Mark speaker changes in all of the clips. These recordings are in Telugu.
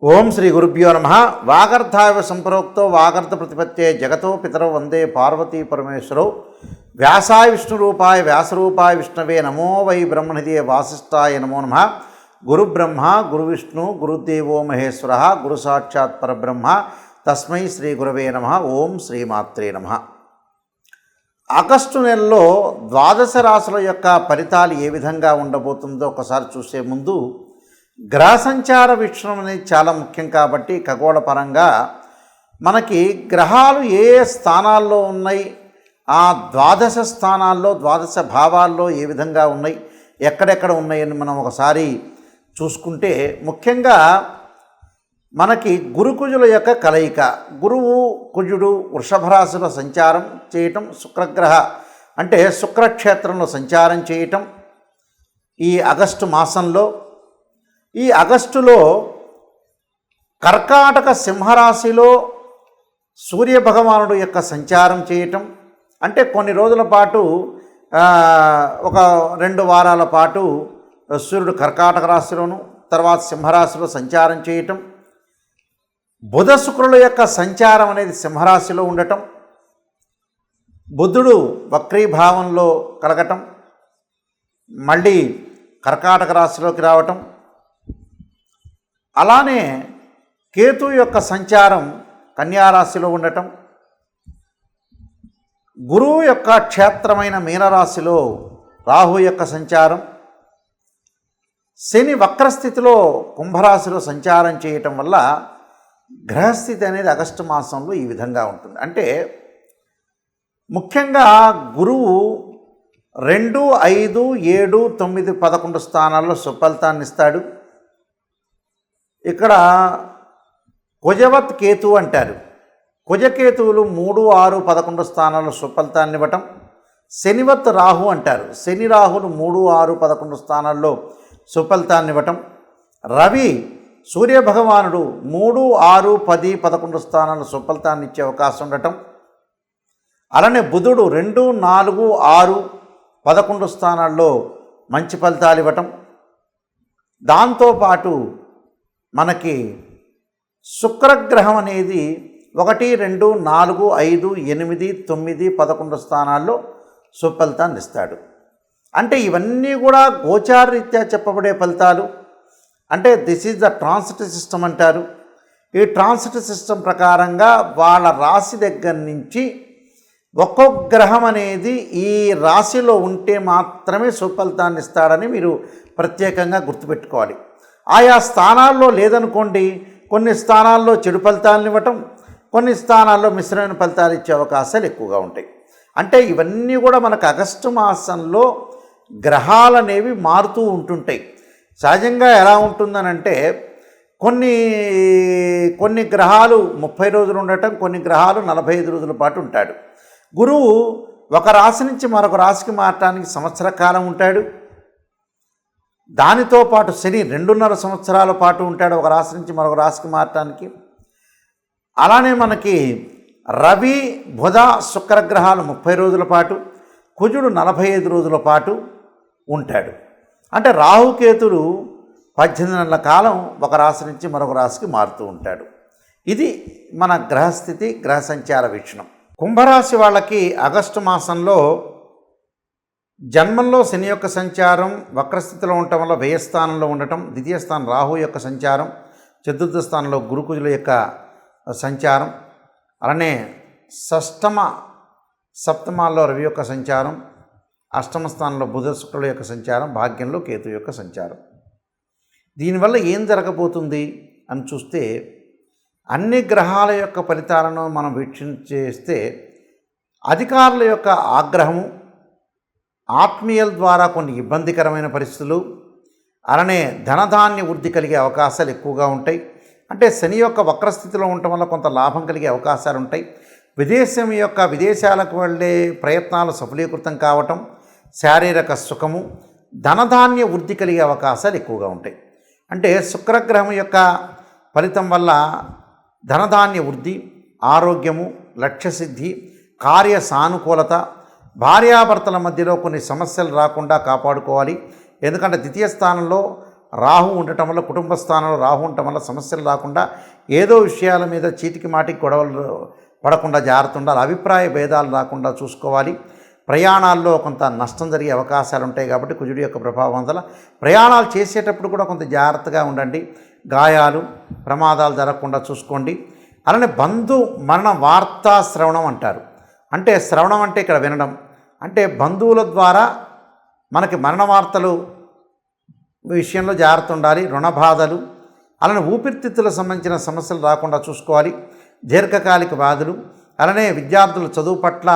Speaker 1: ఓం శ్రీ గురుభ్యో నమ. వాగర్ధావ సంప్రోక్తో వాగర్ధ ప్రతిపత్తే జగతో పితరౌ వందే పార్వతీ పరమేశ్వరౌ. వ్యాసాయ విష్ణురూపాయ వ్యాసరూపాయ విష్ణవే నమో వై బ్రహ్మనిధియే వాసిష్ఠాయ నమో నమ. గురుబ్రహ్మ గురువిష్ణు గురుదేవో మహేశ్వర గురు సాక్షాత్ పరబ్రహ్మ తస్మై శ్రీ గురవే నమ. ఓం శ్రీమాత్రే నమ. ఆగస్టు నెలలో ద్వాదశ రాశుల యొక్క ఫలితాలు ఏ విధంగా ఉండబోతుందో ఒకసారి చూసే ముందు గ్రహ సంచార వీక్షణం అనేది చాలా ముఖ్యం. కాబట్టి ఖగోళ పరంగా మనకి గ్రహాలు ఏ స్థానాల్లో ఉన్నాయి, ఆ ద్వాదశ స్థానాల్లో ద్వాదశ భావాల్లో ఏ విధంగా ఉన్నాయి, ఎక్కడెక్కడ ఉన్నాయని మనం ఒకసారి చూసుకుంటే ముఖ్యంగా మనకి గురు కుజుల యొక్క కలయిక, గురువు కుజుడు వృషభ రాశిలో సంచారం చేయటం, శుక్రగ్రహ అంటే శుక్రక్షేత్రంలో సంచారం చేయటం ఈ ఆగస్టు మాసంలో, ఈ ఆగస్టులో కర్కాటక సింహరాశిలో సూర్యభగవానుడు యొక్క సంచారం చేయటం అంటే కొన్ని రోజుల పాటు ఒక 2 వారాల పాటు సూర్యుడు కర్కాటక రాశిలోను తర్వాత సింహరాశిలో సంచారం చేయటం, బుధ శుక్రుల యొక్క సంచారం అనేది సింహరాశిలో ఉండటం, బుధుడు వక్రీభావంలో కలగటం, మళ్ళీ కర్కాటక రాశిలోకి రావటం, అలానే కేతు యొక్క సంచారం కన్యారాశిలో ఉండటం, గురువు యొక్క క్షేత్రమైన మీనరాశిలో రాహు యొక్క సంచారం, శని వక్రస్థితిలో కుంభరాశిలో సంచారం చేయటం వల్ల గ్రహస్థితి అనేది ఆగస్టు మాసంలో ఈ విధంగా ఉంటుంది. అంటే ముఖ్యంగా గురువు 2, 5, 7, 9, 11 స్థానాల్లో సుఫలితాన్ని ఇస్తాడు. ఇక్కడ కుజవత్ కేతు అంటారు. కుజకేతువులు 3, 6, 11 స్థానాల్లో సుఫలితాన్ని ఇవ్వటం. శనివత్ రాహు అంటారు. శని రాహులు 3, 6, 11 స్థానాల్లో సుఫలితాన్ని ఇవ్వటం. రవి సూర్యభగవానుడు 3, 6, 10, 11 స్థానాల్లో సుఫలితాన్ని ఇచ్చే అవకాశం ఉండటం. అలానే బుధుడు 2, 4, 6, 11 స్థానాల్లో మంచి ఫలితాలు ఇవ్వటం. దాంతోపాటు మనకి శుక్రగ్రహం అనేది 1, 2, 4, 5, 8, 9, 11 స్థానాల్లో సుఫలితాన్ని ఇస్తాడు. అంటే ఇవన్నీ కూడా గోచారరీత్యా చెప్పబడే ఫలితాలు. అంటే this is the transit system అంటారు. ఈ ట్రాన్సిట్ సిస్టమ్ ప్రకారంగా వాళ్ళ రాశి దగ్గర నుంచి ఒక్కొక్క గ్రహం అనేది ఈ రాశిలో ఉంటే మాత్రమే సుఫలితాన్ని ఇస్తాడని మీరు ప్రత్యేకంగా గుర్తుపెట్టుకోవాలి. ఆయా స్థానాల్లో లేదనుకోండి, కొన్ని స్థానాల్లో చెడు ఫలితాలను ఇవ్వటం, కొన్ని స్థానాల్లో మిశ్రమైన ఫలితాలు ఇచ్చే అవకాశాలు ఎక్కువగా ఉంటాయి. అంటే ఇవన్నీ కూడా మనకు ఆగస్టు మాసంలో గ్రహాలు అనేవి మారుతూ ఉంటుంటాయి. సహజంగా ఎలా ఉంటుందనంటే కొన్ని గ్రహాలు 30 రోజులు ఉండటం, కొన్ని గ్రహాలు 45 రోజుల పాటు ఉంటాడు. గురువు ఒక రాశి నుంచి మరొక రాశికి మారటానికి సంవత్సర కాలం ఉంటాడు. దానితో పాటు శని 2.5 సంవత్సరాల పాటు ఉంటాడు ఒక రాశి నుంచి మరొక రాశికి మారటానికి. అలానే మనకి రవి బుధ శుక్రగ్రహాలు 30 రోజుల పాటు, కుజుడు 45 రోజుల పాటు ఉంటాడు. అంటే రాహుకేతుడు 18 నెలల కాలం ఒక రాశి నుంచి మరొక రాశికి మారుతూ ఉంటాడు. ఇది మన గ్రహస్థితి, గ్రహ సంచార వీక్షణం. కుంభరాశి వాళ్ళకి ఆగస్టు మాసంలో జన్మంలో శని యొక్క సంచారం వక్రస్థితిలో ఉండటం వల్ల వ్యయస్థానంలో ఉండటం, ద్వితీయ స్థానం రాహు యొక్క సంచారం, చతుర్థ స్థానంలో గురుకుజుల యొక్క సంచారం, అలానే సప్తమాల్లో రవి యొక్క సంచారం, అష్టమ స్థానంలో బుధ శుక్రుల యొక్క సంచారం, భాగ్యంలో కేతు యొక్క సంచారం. దీనివల్ల ఏం జరగబోతుంది అని చూస్తే అన్ని గ్రహాల యొక్క ఫలితాలను మనం వీక్షించేస్తే అధికారుల యొక్క ఆగ్రహము, ఆత్మీయుల ద్వారా కొన్ని ఇబ్బందికరమైన పరిస్థితులు, అలానే ధనధాన్య వృద్ధి కలిగే అవకాశాలు ఎక్కువగా ఉంటాయి. అంటే శని యొక్క వక్రస్థితిలో ఉండటం వల్ల కొంత లాభం కలిగే అవకాశాలు ఉంటాయి. విదేశాలకు వెళ్ళే ప్రయత్నాలు సఫలీకృతం కావటం, శారీరక సుఖము, ధనధాన్య వృద్ధి కలిగే అవకాశాలు ఎక్కువగా ఉంటాయి. అంటే శుక్రగ్రహం యొక్క ఫలితం వల్ల ధనధాన్య వృద్ధి, ఆరోగ్యము, లక్ష్యసిద్ధి, కార్య సానుకూలత, భార్యాభర్తల మధ్యలో కొన్ని సమస్యలు రాకుండా కాపాడుకోవాలి. ఎందుకంటే ద్వితీయ స్థానంలో రాహు ఉండటం వల్ల, కుటుంబ స్థానంలో రాహు ఉండటం వల్ల సమస్యలు రాకుండా, ఏదో విషయాల మీద చీటికి మాటికి గొడవలు పడకుండా జాగ్రత్త ఉండాలి. అభిప్రాయ భేదాలు రాకుండా చూసుకోవాలి. ప్రయాణాల్లో కొంత నష్టం జరిగే అవకాశాలు ఉంటాయి కాబట్టి కుజుడి యొక్క ప్రభావం వల్ల ప్రయాణాలు చేసేటప్పుడు కూడా కొంత జాగ్రత్తగా ఉండండి. గాయాలు, ప్రమాదాలు జరగకుండా చూసుకోండి. అలానే బంధు మరణ వార్తా శ్రవణం అంటారు. అంటే శ్రవణం అంటే ఇక్కడ వినడం, అంటే బంధువుల ద్వారా మనకి మరణ వార్తలు విషయంలో జాగ్రత్త ఉండాలి. రుణ బాధలు, అలానే ఊపిరితిత్తులకు సంబంధించిన సమస్యలు రాకుండా చూసుకోవాలి. దీర్ఘకాలిక వ్యాధులు, అలానే విద్యార్థులు చదువు పట్ల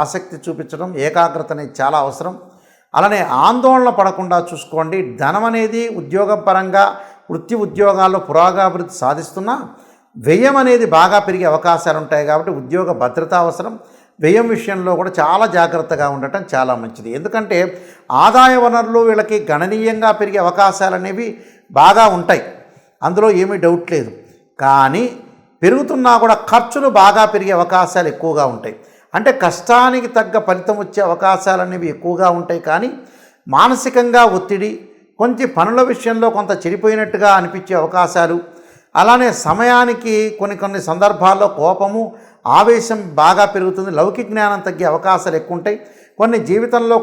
Speaker 1: ఆసక్తి చూపించడం, ఏకాగ్రత అనేది చాలా అవసరం. అలానే ఆందోళన పడకుండా చూసుకోండి. ధనం అనేది ఉద్యోగపరంగా వృత్తి ఉద్యోగాల్లో పురోగతి సాధిస్తున్నా వ్యయం అనేది బాగా పెరిగే అవకాశాలు ఉంటాయి కాబట్టి ఉద్యోగ భద్రత అవసరం. వ్యయం విషయంలో కూడా చాలా జాగ్రత్తగా ఉండటం చాలా మంచిది. ఎందుకంటే ఆదాయ వనరులు వీళ్ళకి గణనీయంగా పెరిగే అవకాశాలు అనేవి బాగా ఉంటాయి, అందులో ఏమీ డౌట్ లేదు. కానీ పెరుగుతున్నా కూడా ఖర్చులు బాగా పెరిగే అవకాశాలు ఎక్కువగా ఉంటాయి. అంటే కష్టానికి తగ్గ ఫలితం వచ్చే అవకాశాలు అనేవి ఎక్కువగా ఉంటాయి. కానీ మానసికంగా ఒత్తిడి, కొంచెం పనుల విషయంలో కొంత చెడిపోయినట్టుగా అనిపించే అవకాశాలు, అలానే సమయానికి కొన్ని సందర్భాల్లో కోపము, ఆవేశం బాగా పెరుగుతుంది. లౌకిక జ్ఞానం తగ్గే అవకాశాలు ఎక్కువ ఉంటాయి. కొన్ని జీవితంలో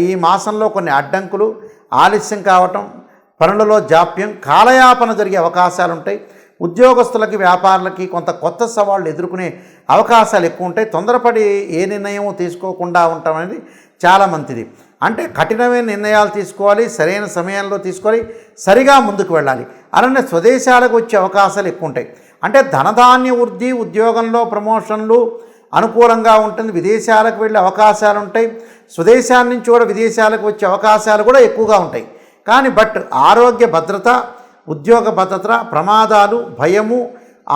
Speaker 1: ఈ మాసంలో కొన్ని అడ్డంకులు, ఆలస్యం కావటం, పనులలో జాప్యం, కాలయాపన జరిగే అవకాశాలు ఉంటాయి. ఉద్యోగస్తులకి, వ్యాపారులకి కొంత కొత్త సవాళ్ళు ఎదుర్కొనే అవకాశాలు ఎక్కువ ఉంటాయి. తొందరపడి ఏ నిర్ణయం తీసుకోకుండా ఉండటం అనేది చాలా మంచిది. అంటే కఠినమైన నిర్ణయాలు తీసుకోవాలి, సరైన సమయంలో తీసుకోవాలి, సరిగా ముందుకు వెళ్ళాలి. అలానే స్వదేశాలకు వచ్చే అవకాశాలు ఎక్కువ ఉంటాయి. అంటే ధనధాన్య వృద్ధి, ఉద్యోగంలో ప్రమోషన్లు అనుకూలంగా ఉంటుంది. విదేశాలకు వెళ్ళే అవకాశాలు ఉంటాయి. స్వదేశాల నుంచి కూడా విదేశాలకు వచ్చే అవకాశాలు కూడా ఎక్కువగా ఉంటాయి. కానీ ఆరోగ్య భద్రత, ఉద్యోగ భద్రత, ప్రమాదాలు, భయము,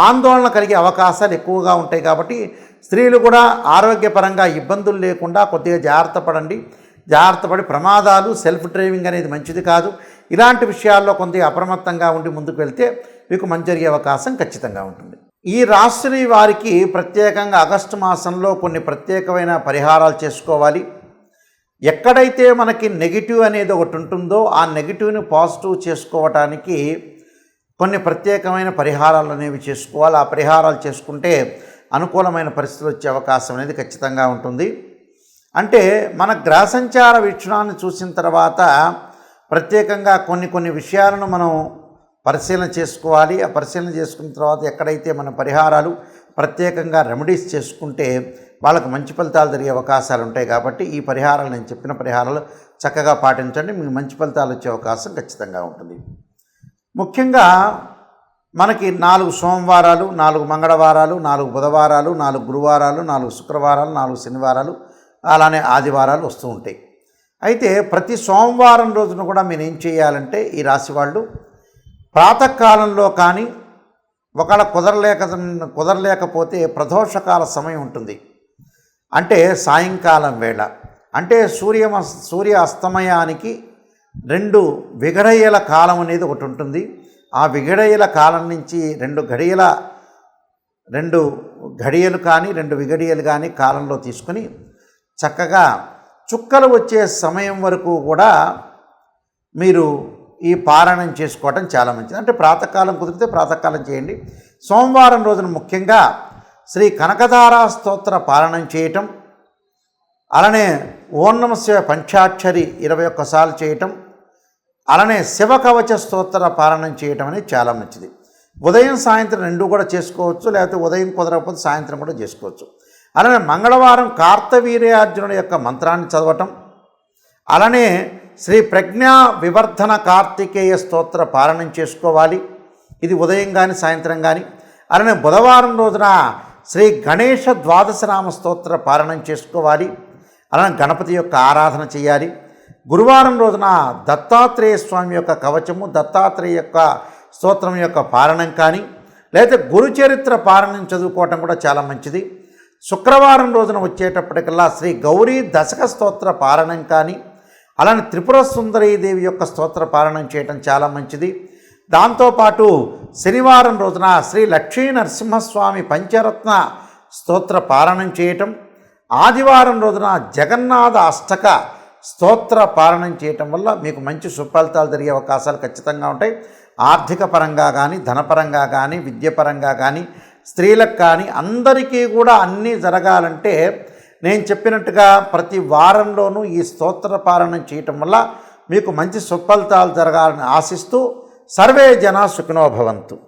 Speaker 1: ఆందోళన కలిగే అవకాశాలు ఎక్కువగా ఉంటాయి. కాబట్టి స్త్రీలు కూడా ఆరోగ్యపరంగా ఇబ్బందులు లేకుండా కొద్దిగా జాగ్రత్త పడి ప్రమాదాలు, సెల్ఫ్ డ్రైవింగ్ అనేది మంచిది కాదు. ఇలాంటి విషయాల్లో కొద్దిగా అప్రమత్తంగా ఉండి ముందుకు వెళ్తే మీకు మంచి జరిగే అవకాశం ఖచ్చితంగా ఉంటుంది. ఈ రాశి వారికి ప్రత్యేకంగా ఆగస్టు మాసంలో కొన్ని ప్రత్యేకమైన పరిహారాలు చేసుకోవాలి. ఎక్కడైతే మనకి నెగిటివ్ అనేది ఒకటి ఉంటుందో ఆ నెగిటివ్ని పాజిటివ్ చేసుకోవటానికి కొన్ని ప్రత్యేకమైన పరిహారాలు అనేవి చేసుకోవాలి. ఆ పరిహారాలు చేసుకుంటే అనుకూలమైన పరిస్థితులు వచ్చే అవకాశం అనేది ఖచ్చితంగా ఉంటుంది. అంటే మన గ్రహ సంచార వీక్షణాన్ని చూసిన తర్వాత ప్రత్యేకంగా కొన్ని విషయాలను మనం పరిశీలన చేసుకోవాలి. ఆ పరిశీలన చేసుకున్న తర్వాత ఎక్కడైతే మన పరిహారాలు ప్రత్యేకంగా రెమెడీస్ చేసుకుంటే వాళ్ళకు మంచి ఫలితాలు జరిగే అవకాశాలు ఉంటాయి. కాబట్టి ఈ పరిహారాలు, నేను చెప్పిన పరిహారాలు చక్కగా పాటించండి, మీకు మంచి ఫలితాలు వచ్చే అవకాశం ఖచ్చితంగా ఉంటుంది. ముఖ్యంగా మనకి 4 సోమవారాలు, 4 మంగళవారాలు, 4 బుధవారాలు, 4 గురువారాలు, 4 శుక్రవారాలు, 4 శనివారాలు, అలానే ఆదివారాలు వస్తూ ఉంటాయి. అయితే ప్రతి సోమవారం రోజున కూడా మీరు ఏం చేయాలంటే ఈ రాశి వాళ్ళు ప్రాతకాలంలో కానీ ఒకవేళ కుదరలేకపోతే ప్రదోషకాల సమయం ఉంటుంది. అంటే సాయంకాలం వేళ, అంటే సూర్య అస్తమయానికి 2 విఘడయ్యల కాలం అనేది ఒకటి ఉంటుంది. ఆ విఘడయ్యల కాలం నుంచి 2 ఘడియలు కానీ 2 విఘడియలు కానీ కాలంలో తీసుకుని చక్కగా చుక్కలు వచ్చే సమయం వరకు కూడా మీరు ఈ పారాయణం చేసుకోవటం చాలా మంచిది. అంటే ప్రాతకాలం కుదిరితే ప్రాతకాలం చేయండి. సోమవారం రోజున ముఖ్యంగా శ్రీ కనకధారా స్తోత్ర పారాయణం చేయటం, అలానే ఓం నమః శివాయ పంచాక్షరి 21 సార్లు చేయటం, అలానే శివ కవచ స్తోత్ర పారాయణం చేయటం అనేది చాలా మంచిది. ఉదయం సాయంత్రం 2 కూడా చేసుకోవచ్చు, లేకపోతే ఉదయం కుదరకపోతే సాయంత్రం కూడా చేసుకోవచ్చు. అలానే మంగళవారం కార్తవీర్యార్జునుడి యొక్క మంత్రాన్ని చదవటం, అలానే శ్రీ ప్రజ్ఞా వివర్ధన కార్తికేయ స్తోత్ర పారాయణం చేసుకోవాలి. ఇది ఉదయం కానీ సాయంత్రం కానీ. అలానే బుధవారం రోజున శ్రీ గణేష ద్వాదశనామ స్తోత్ర పారాయణం చేసుకోవాలి. అలానే గణపతి యొక్క ఆరాధన చేయాలి. గురువారం రోజున దత్తాత్రేయ స్వామి యొక్క కవచము, దత్తాత్రేయ యొక్క స్తోత్రం యొక్క పారాయణం కానీ, లేదా గురుచరిత్ర పారాయణం చదువుకోవటం కూడా చాలా మంచిది. శుక్రవారం రోజున వచ్చేటప్పటికల్లా శ్రీ గౌరీ దశక స్తోత్ర పారాయణం కానీ, అలానే త్రిపుర సుందరీదేవి యొక్క స్తోత్ర పారాయణం చేయటం చాలా మంచిది. దాంతోపాటు శనివారం రోజున శ్రీ లక్ష్మీ నరసింహస్వామి పంచరత్న స్తోత్ర పారాయణం చేయటం, ఆదివారం రోజున జగన్నాథ అష్టక స్తోత్ర పారాయణం చేయటం వల్ల మీకు మంచి సుఫలితాలు జరిగే అవకాశాలు ఖచ్చితంగా ఉంటాయి. ఆర్థిక పరంగా కానీ, ధనపరంగా కానీ, విద్యపరంగా కానీ, స్త్రీలకు కానీ అందరికీ కూడా అన్నీ జరగాలంటే నేను చెప్పినట్టుగా ప్రతి వారంలోనూ ఈ స్తోత్ర పారాయణం చేయటం వల్ల మీకు మంచి సుఫలితాలు జరగాలని ఆశిస్తూ సర్వే జనా సుఖినో భవంతు.